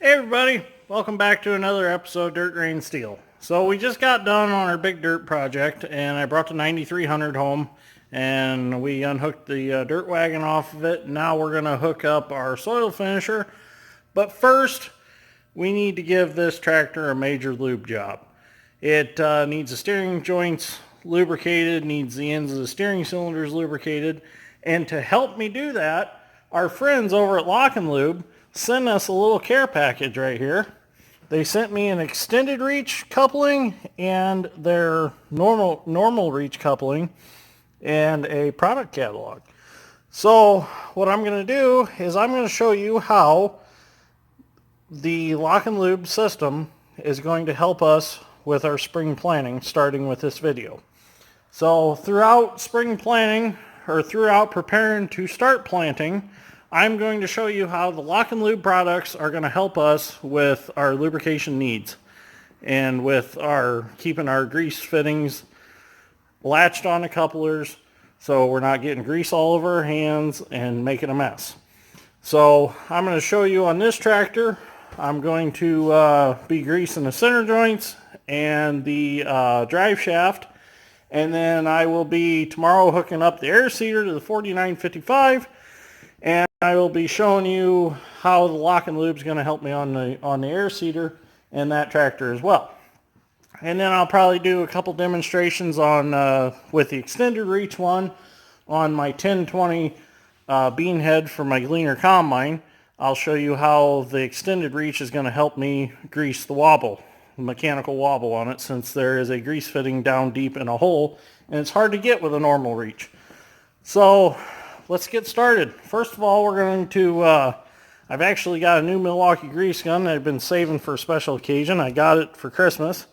Hey everybody, welcome back to another episode of Dirt Grain Steel. So we just got done on our big dirt project and I brought the 9300 home and we unhooked the dirt wagon off of it. Now we're going to hook up our soil finisher. But first, we need to give this tractor a major lube job. It needs the steering joints lubricated, needs the ends of the steering cylinders lubricated. And to help me do that, our friends over at N LUBE sent us a little care package right here. They sent me an extended reach coupling and their normal reach coupling and a product catalog. So what I'm going to do is I'm going to show you how the N LUBE system is going to help us with our spring planting, starting with this video. So throughout spring planting, or throughout preparing to start planting, I'm going to show you how the N LUBE products are going to help us with our lubrication needs and with our keeping our grease fittings latched on the couplers so we're not getting grease all over our hands and making a mess. So I'm going to show you on this tractor. I'm going to be greasing the center joints and the drive shaft, and then I will be tomorrow hooking up the air seeder to the 4955. And I will be showing you how the N LUBE is going to help me on the air seeder and that tractor as well. And then I'll probably do a couple demonstrations on with the extended reach one on my 1020 bean head for my gleaner combine. I'll show you how the extended reach is going to help me grease the wobble, the mechanical wobble on it, since there is a grease fitting down deep in a hole and it's hard to get with a normal reach. So let's get started. First of all, we're going to, I've actually got a new Milwaukee grease gun that I've been saving for a special occasion. I got it for Christmas.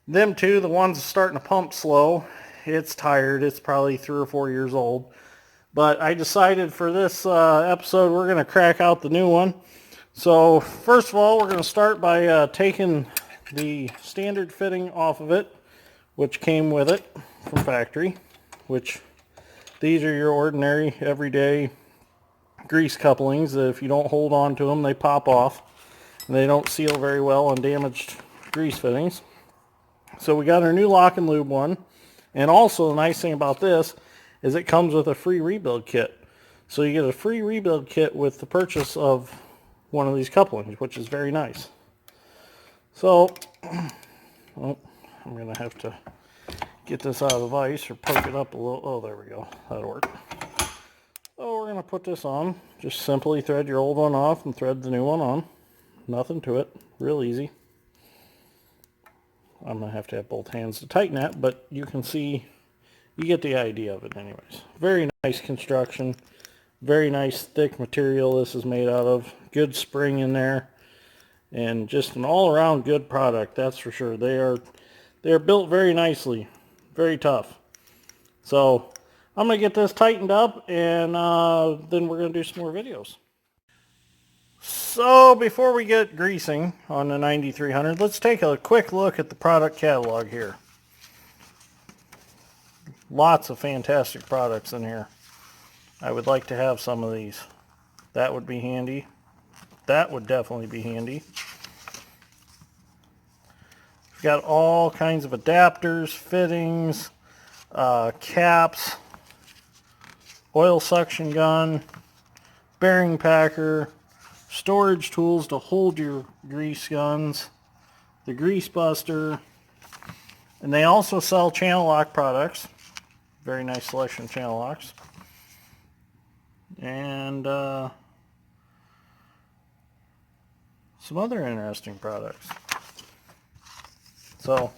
Them two, the one's starting to pump slow. It's tired. It's probably 3 or 4 years old. But I decided for this episode, we're going to crack out the new one. So first of all, we're going to start by taking the standard fitting off of it, which came with it from factory, which these are your ordinary, everyday grease couplings that if you don't hold on to them, they pop off. And they don't seal very well on damaged grease fittings. So we got our new N LUBE one. And also the nice thing about this is it comes with a free rebuild kit. So you get a free rebuild kit with the purchase of one of these couplings, which is very nice. So, oh, I'm going to have to get this out of the vise or poke it up a little. Oh, there we go. That'll work. So we're going to put this on. Just simply thread your old one off and thread the new one on. Nothing to it. Real easy. I'm going to have both hands to tighten that, but you can see, you get the idea of it anyways. Very nice construction. Very nice thick material this is made out of. Good spring in there. And just an all-around good product, that's for sure. They're built very nicely. Very tough. So I'm going to get this tightened up and then we're going to do some more videos. So before we get greasing on the 9300, let's take a quick look at the product catalog here. Lots of fantastic products in here. I would like to have some of these. That would be handy. That would definitely be handy. We've got all kinds of adapters, fittings, caps, oil suction gun, bearing packer, storage tools to hold your grease guns, the grease buster, and they also sell channel lock products. Very nice selection of channel locks. And some other interesting products. So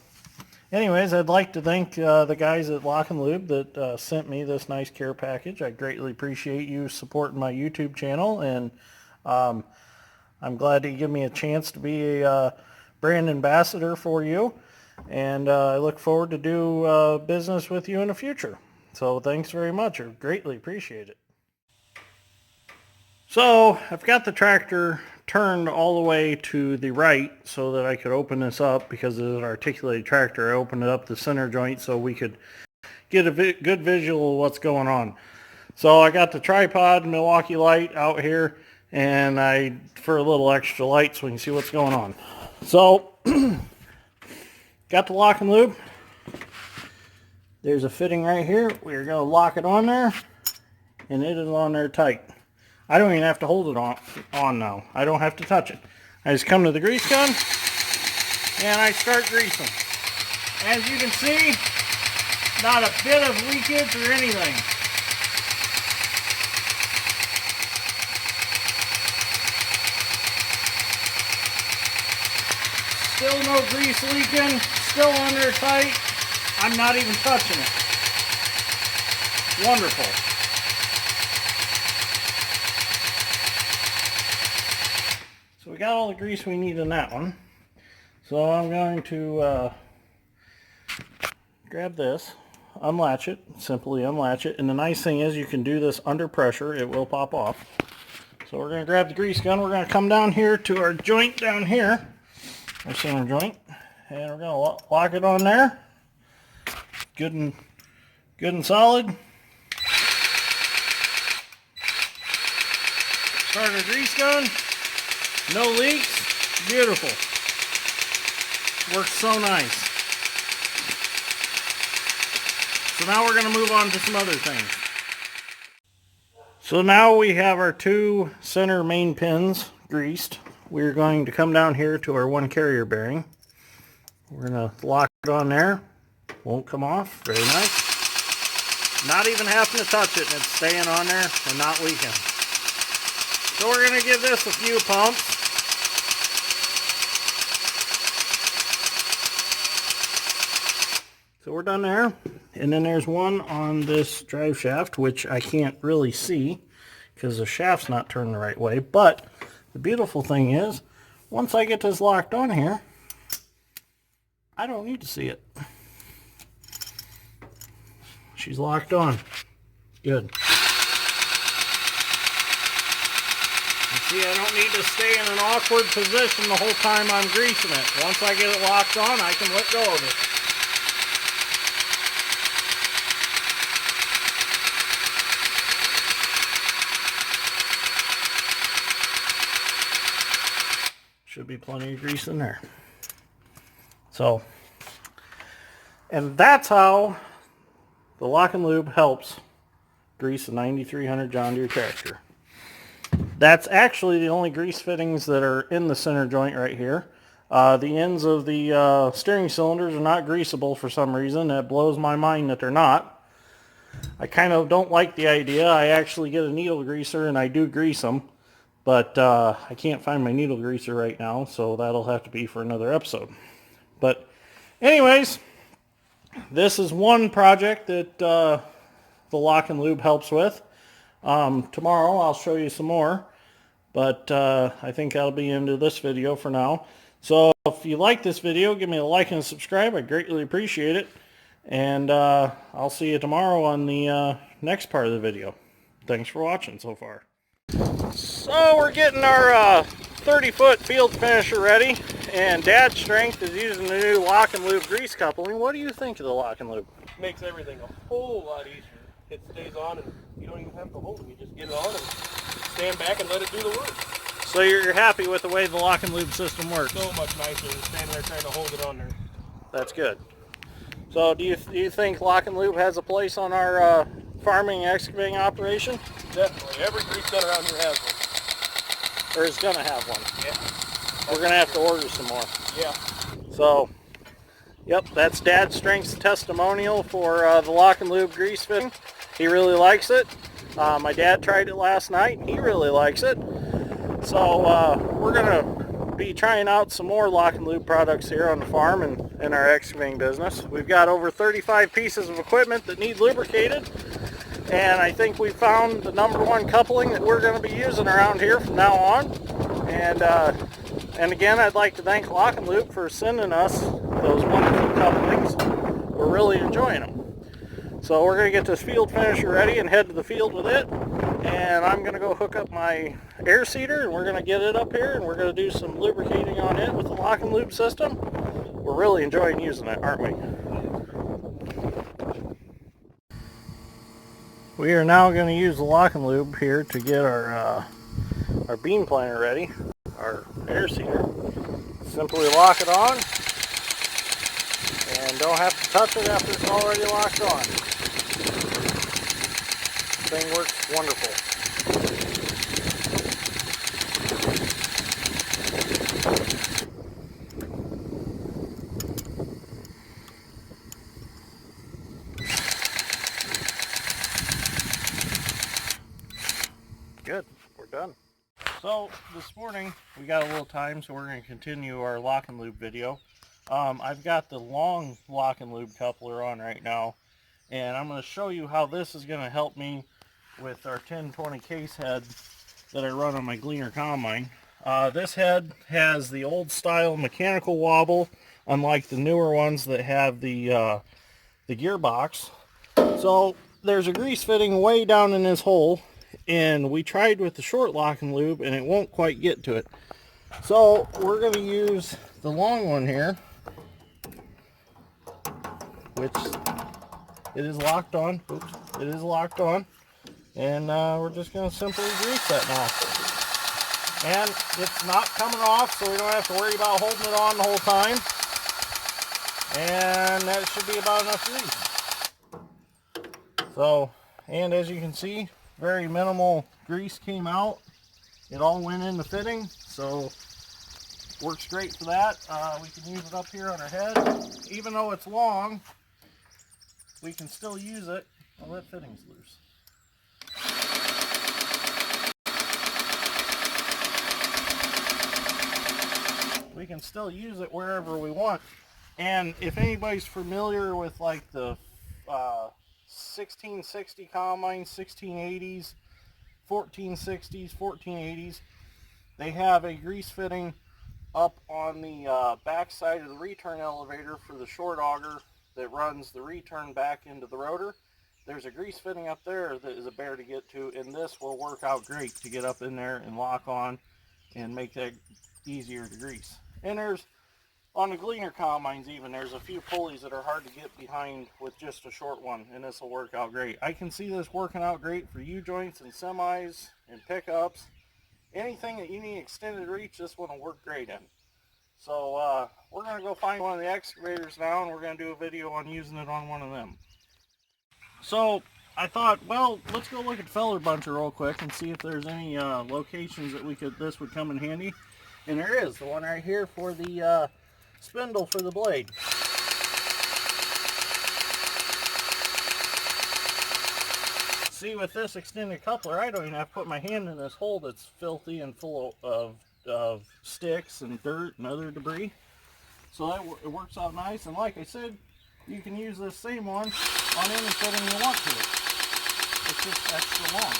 anyways, I'd like to thank the guys at N LUBE that sent me this nice care package. I greatly appreciate you supporting my YouTube channel, and I'm glad that you give me a chance to be a brand ambassador for you, and I look forward to do business with you in the future. So thanks very much. I greatly appreciate it. So I've got the tractor turned all the way to the right so that I could open this up because it's an articulated tractor. I opened it up the center joint so we could get a good visual of what's going on. So I got the tripod Milwaukee light out here and for a little extra light so we can see what's going on. So, got the lock and lube. There's a fitting right here. We're going to lock it on there, and it is on there tight. I don't even have to hold it on now. I don't have to touch it. I just come to the grease gun, and I start greasing. As you can see, not a bit of leakage or anything. Still no grease leaking, still under tight. I'm not even touching it. Wonderful. So we got all the grease we need in that one. So I'm going to grab this, unlatch it, simply unlatch it. And the nice thing is you can do this under pressure. It will pop off. So we're going to grab the grease gun. We're going to come down here to our joint down here, our center joint, and we're going to lock it on there. Good and solid. Start our grease gun. No leaks. Beautiful. Works so nice. So now we're going to move on to some other things. So now we have our two center main pins greased. We're going to come down here to our one carrier bearing. We're going to lock it on there. Won't come off. Very nice. Not even having to touch it, and it's staying on there and not leaking. So we're going to give this a few pumps. So we're done there. And then there's one on this drive shaft, which I can't really see because the shaft's not turned the right way. But the beautiful thing is, once I get this locked on here, I don't need to see it. She's locked on. Good. You see, I don't need to stay in an awkward position the whole time I'm greasing it. Once I get it locked on, I can let go of it. Should be plenty of grease in there. So, and that's how the lock and lube helps grease a 9300 John Deere tractor. That's actually the only grease fittings that are in the center joint right here. The ends of the steering cylinders are not greasable for some reason. That blows my mind that they're not. I kind of don't like the idea. I actually get a needle greaser and I do grease them. But I can't find my needle greaser right now, so that'll have to be for another episode. But anyways, this is one project that the lock and lube helps with. Tomorrow I'll show you some more, but I think that'll be into this video for now. So if you like this video, give me a like and a subscribe. I greatly appreciate it. And I'll see you tomorrow on the next part of the video. Thanks for watching so far. So we're getting our 30-foot field finisher ready, and Dad's Strength is using the new lock and lube grease coupling. What do you think of the lock and lube? Makes everything a whole lot easier. It stays on and you don't even have to hold it. You just get it on and stand back and let it do the work. So you're happy with the way the lock and lube system works? So much nicer than standing there trying to hold it on there. That's good. So do you think lock and lube has a place on our farming and excavating operation? Definitely. Every grease gun around here has one. Or is going to have one. Yeah. We're going to have to order some more. Yeah. So, yep, that's Dad's Strength's testimonial for the lock and lube grease fitting. He really likes it. My dad tried it last night. He really likes it. So we're going to be trying out some more lock and lube products here on the farm and in our excavating business. We've got over 35 pieces of equipment that need lubricated. And I think we found the #1 coupling that we're going to be using around here from now on. And again, I'd like to thank Lock and Lube for sending us those wonderful couplings. We're really enjoying them. So we're going to get this field finisher ready and head to the field with it. And I'm going to go hook up my air seeder, and we're going to get it up here, and we're going to do some lubricating on it with the Lock and Lube system. We're really enjoying using it, aren't we? We are now going to use the lock and lube here to get our our beam planter ready, our air seeder. Simply lock it on and don't have to touch it after it's already locked on. This thing works wonderful. Good, we're done. So this morning we got a little time, so we're going to continue our lock and lube video. I've got the long lock and lube coupler on right now, and I'm going to show you how this is going to help me with our 1020 case head that I run on my Gleaner combine. This head has the old style mechanical wobble, unlike the newer ones that have the gearbox. So there's a grease fitting way down in this hole, and we tried with the short lock and lube and it won't quite get to it. So we're going to use the long one here, which it is locked on. Oops, it is locked on. And we're just going to simply grease that now. And it's not coming off, so we don't have to worry about holding it on the whole time. And that should be about enough grease. So, and as you can see, very minimal grease came out. It all went in the fitting, so works great for that. We can use it up here on our head. Even though it's long, we can still use it. Well, that fitting's loose. We can still use it wherever we want. And if anybody's familiar with like the 1660 combines, 1680s, 1460s, 1480s, they have a grease fitting up on the back side of the return elevator for the short auger that runs the return back into the rotor. There's a grease fitting up there that is a bear to get to, and this will work out great to get up in there and lock on and make that easier to grease. And there's, on the Gleaner combines even, there's a few pulleys that are hard to get behind with just a short one, and this will work out great. I can see this working out great for U-joints and semis and pickups. Anything that you need extended reach, this one will work great in. So we're going to go find one of the excavators now, and we're going to do a video on using it on one of them. So I thought, well, let's go look at Feller Buncher real quick and see if there's any locations that this would come in handy. And there is, the one right here for the spindle for the blade. See, with this extended coupler, I don't even have to put my hand in this hole that's filthy and full of sticks and dirt and other debris. So it works out nice, and like I said, you can use this same one on any fitting you want to. It's just extra long.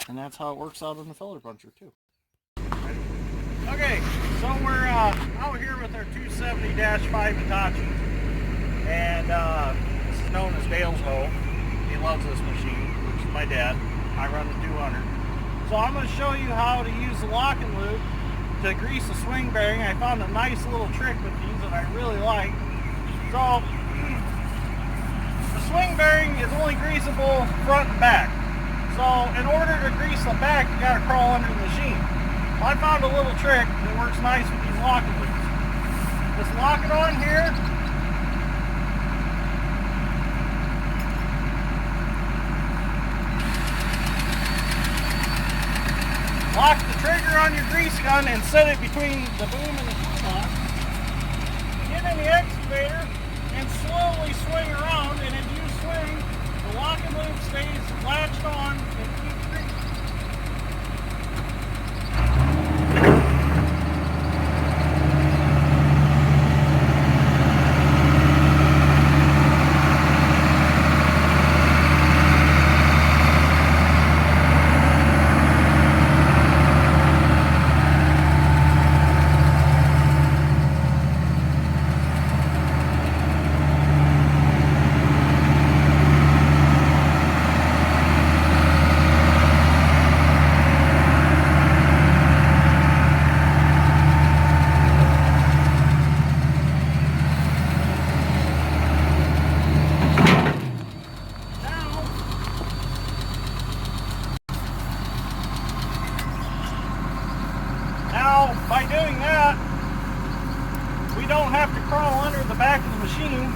And that's how it works out in the Feller Buncher too. Okay, so we're out here with our 270-5 Hitachi, and this is known as Dale's hoe. He loves this machine, which is my dad. I run the 200. So I'm going to show you how to use the lock and lube to grease the swing bearing. I found a nice little trick with these that I really like. So the swing bearing is only greasable front and back. So in order to grease the back, you got to crawl under the machine. Well, I found a little trick that works nice with these lock and lubes. Just lock it on here. Lock the trigger on your grease gun and set it between the boom and the toolbox. Get in the excavator and slowly swing around, and if you swing, the lock and lube stays latched on and keeps greasing. don't have to crawl under the back of the machine,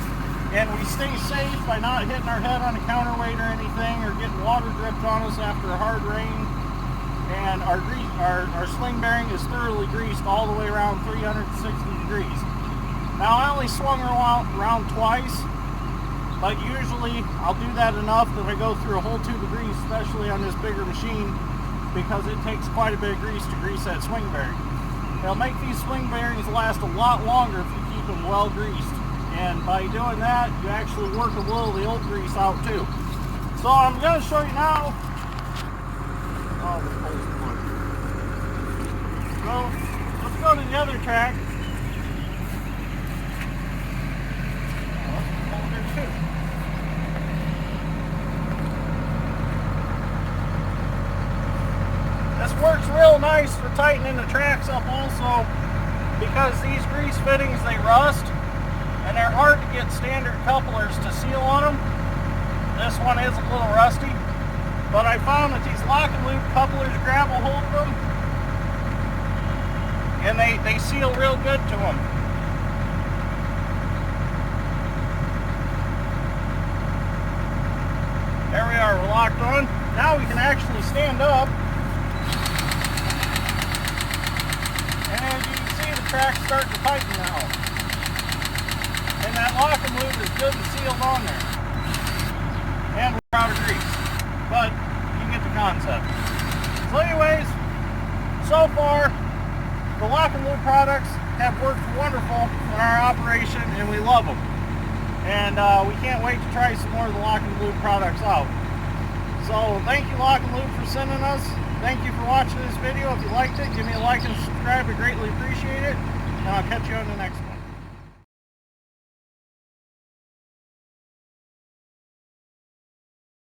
and we stay safe by not hitting our head on a counterweight or anything, or getting water dripped on us after a hard rain. And our sling bearing is thoroughly greased all the way around 360 degrees. Now I only swung around twice, but usually I'll do that enough that I go through a whole tube of grease, especially on this bigger machine, because it takes quite a bit of grease to grease that swing bearing. It'll make these swing bearings last a lot longer if you keep them well greased. And by doing that, you actually work a little of the old grease out too. So I'm going to show you now. Oh, the cold one. So let's go to the other track. Oh, it's cold here too. This works real nice for tightening the tracks up also, because these grease fittings, they rust. And they're hard to get standard couplers to seal on them. This one is a little rusty, but I found that these lock and lube couplers grab a hold of them, and they seal real good to them. There we are, we're locked on. Now we can actually stand up. And as you can see, the track's starting to tighten now. And that lock and lube is good and sealed on there. And we're out of grease. But you get the concept. So anyways, so far, the lock and lube products have worked wonderful in our operation, and we love them. And we can't wait to try some more of the lock and lube products out. So thank you, Lock and Lube, for sending us. Thank you for watching this video. If you liked it, give me a like and subscribe. I greatly appreciate it. And I'll catch you on the next one.